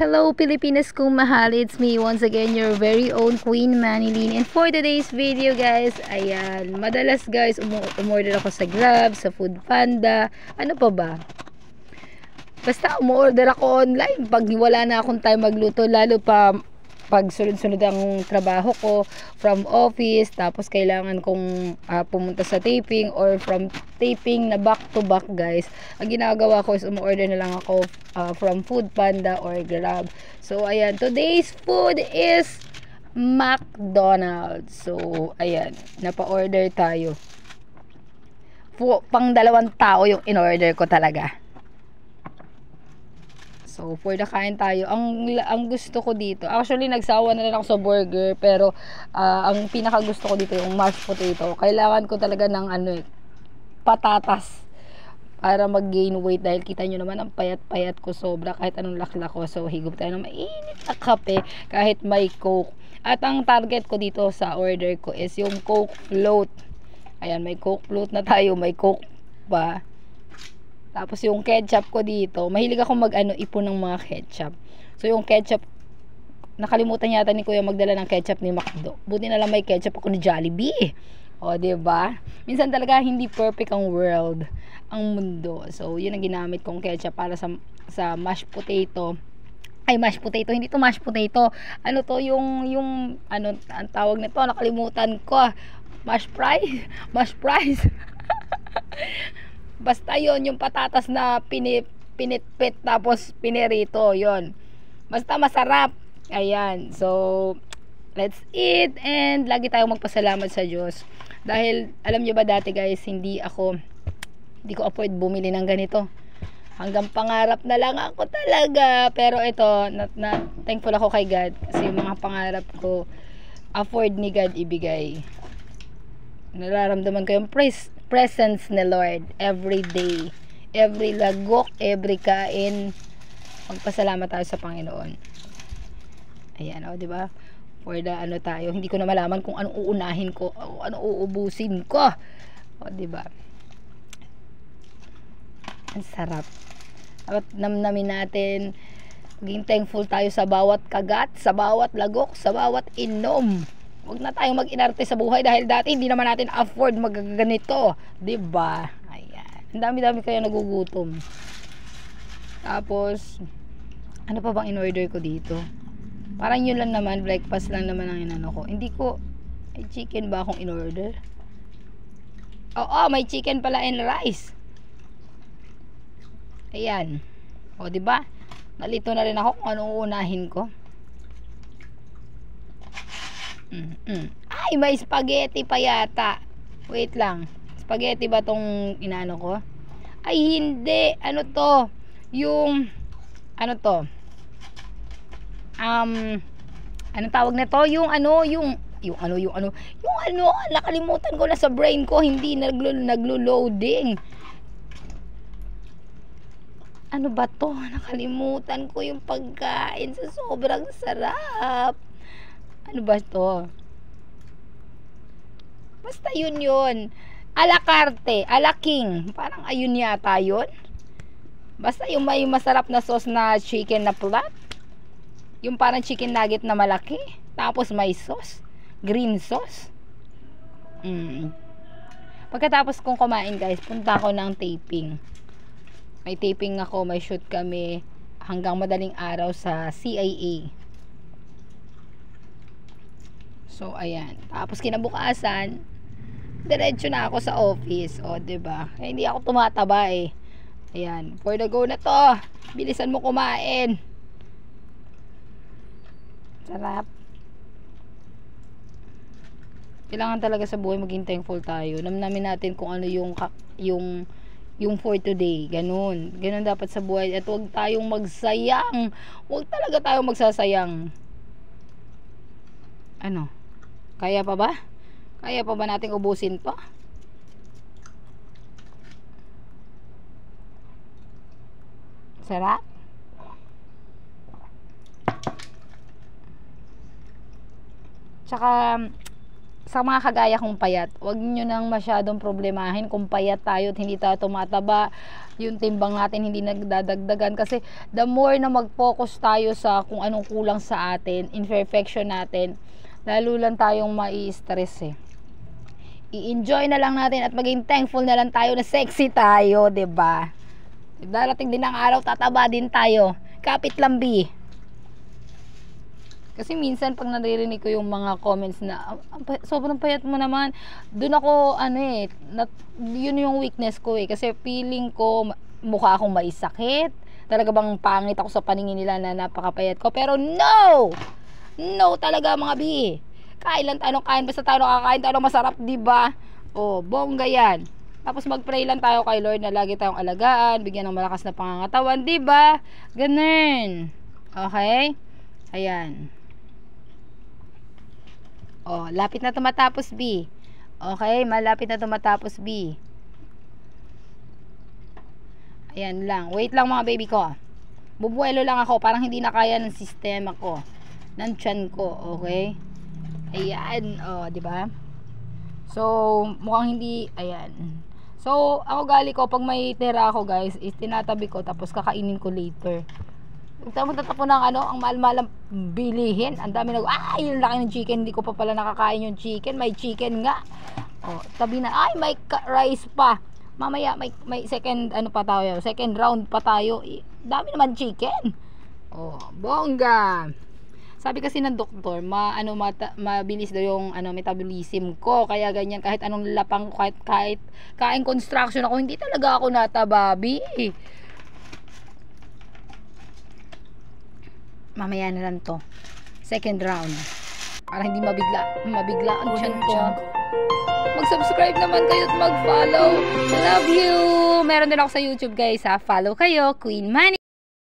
Hello Pilipinas kong mahal, it's me once again, your very own Queen Manilyn. And for today's video guys, ayan, madalas guys umorder ako sa Grab, sa Food Panda, ano pa ba? Basta umorder ako online pag wala na akong time magluto, lalo pa pag sunod-sunod ang trabaho ko from office, tapos kailangan kong pumunta sa taping or from taping na back to back guys, ang ginagawa ko is umorder na lang ako from Food Panda or Grab. So ayan, today's food is McDonald's. So ayan, napa-order tayo. Pang 2 tao yung in-order ko talaga. So, for the kain tayo. Ang gusto ko dito, actually nagsawa na rin ako sa burger, pero ang pinaka gusto ko dito yung mashed potato. Kailangan ko talaga ng patatas para mag-gain weight, dahil kita nyo naman ang payat-payat ko sobra kahit anong lakla ko. So, higop tayo ng mainit na kape kahit may Coke. At ang target ko dito sa order ko is yung Coke float. Ayan, may Coke float na tayo, may Coke pa. Tapos yung ketchup ko dito, mahilig ako ipon ng mga ketchup. So yung ketchup, nakalimutan yata ni Kuya magdala ng ketchup ni McDo. Buti na lang may ketchup ako ni Jollibee. O, diba? Minsan talaga hindi perfect ang world, ang mundo. So yun ang ginamit kong ketchup para sa mashed potato. Ay, mashed potato, hindi to mashed potato. Ano to, yung ang tawag nito, nakalimutan ko. Mashed fries? Mashed fries. Basta yon, yung patatas na pinitpit tapos pinirito, yon. Basta masarap. Ayan. So, let's eat, and lagi tayong magpasalamat sa Diyos. Dahil, alam nyo ba dati guys, hindi ko afford bumili ng ganito. Hanggang pangarap na lang ako talaga. Pero ito, thankful ako kay God. Kasi yung mga pangarap ko, afford ni God ibigay. Nararamdaman ko yung presence ni Lord every day, every lagok, every kain. Magpasalamat tayo sa Panginoon. Ayan, di ba? For the tayo, hindi ko na malaman kung anong uunahin ko o anong uubusin ko. Di ba? Ang sarap. At namnamin natin, maging thankful tayo sa bawat kagat, sa bawat lagok, sa bawat inom. Huwag na tayong mag-inarte sa buhay, dahil dati hindi naman natin afford magaganito, 'di ba? Ayan. Ang dami-dami kayo nagugutom. Tapos ano pa bang in-order ko dito? Parang yun lang naman, breakfast lang naman ang inano ko. Hindi ko, may chicken ba akong in-order? Oo, may chicken pala and rice. Ayan. O, 'di ba? Nalito na rin ako kung anong uunahin ko. Ay, may spaghetti pa yata. Wait lang. Spaghetti ba tong inano ko? Ay, hindi. Ano to? Yung ano to? Anong tawag na to? Yung nakalimutan ko na sa brain ko, hindi naglo-loading. Ano ba to? Nakalimutan ko yung pagkain sa sobrang sarap. Ano ba to? Basta yun. A la carte, a la king. Parang ayun yata yun. Basta yung may masarap na sauce na chicken na plat. Yung parang chicken nugget na malaki. Tapos may sauce. Green sauce. Pagkatapos kong kumain guys, punta ako ng taping. May taping ako, may shoot kami hanggang madaling araw sa CIA. So ayan, tapos kinabukasan diretso na ako sa office. O, 'di ba? Hindi ako tumataba eh. Ayan, for the go na to. Bilisan mo kumain. Sarap. Kailangan talaga sa buhay maging thankful tayo. Namnamin natin kung ano yung for today. Ganun dapat sa buhay. At huwag tayong magsayang. Huwag talaga tayong magsasayang. Ano? Kaya pa ba? Kaya pa ba nating ubusin to? Sarap. Tsaka sa mga kagaya kong payat, huwag nyo nang masyadong problemahin kung payat tayo at hindi tayo tumataba. yung timbang natin hindi nagdadagdagan, kasi the more na mag-focus tayo sa kung anong kulang sa atin, imperfection natin, lalo lang tayong mai-stress eh. I-enjoy na lang natin at maging thankful na lang tayo na sexy tayo, 'di ba? Darating din ang araw, tataba din tayo. Kapit lang, B. Kasi minsan pag naririnig ko yung mga comments na sobrang payat mo naman, doon ako yun yung weakness ko eh, kasi feeling ko mukha akong maisakit. Talaga bang pangit ako sa paningin nila na napakapayat ko? Pero no talaga mga B. Kain lang tayo ng kain, basta tayo nakakain tayo ng masarap, diba? Bongga yan. Tapos mag-pray lang tayo kay Lord na lagi tayong alagaan, bigyan ng malakas na pangangatawan, diba? Ganun. Okay? Ayan. Lapit na tumatapos, B. Okay, malapit na tumatapos, B. Ayan lang. Wait lang mga baby ko. Bubuelo lang ako, parang hindi na kaya ng sistema ko, ng tiyan ko, okay? Ayan, di ba? So, mukhang hindi, ayan. So, ako gali ko, pag may tira ako, guys, is tinatabi ko, tapos kakainin ko later. Huwag tatapon ng ang mahal-mahal ang bilihin. Ang dami yung laki ng chicken, hindi ko pa pala nakakain yung chicken. May chicken nga. Tabi na, may rice pa. Mamaya, may second, pa tayo, second round pa tayo. Dami naman chicken. Bongga. Sabi kasi ng doktor, mabilis daw yung metabolism ko. Kaya ganyan, kahit anong lapang, kahit kain construction ako, hindi talaga ako natababi. Mamaya na lang to. Second round. Para hindi mabigla ang tiyan ko. Mag-subscribe naman kayo at mag-follow. Love you! Meron din ako sa YouTube, guys, ha. Follow kayo, Queen Manny.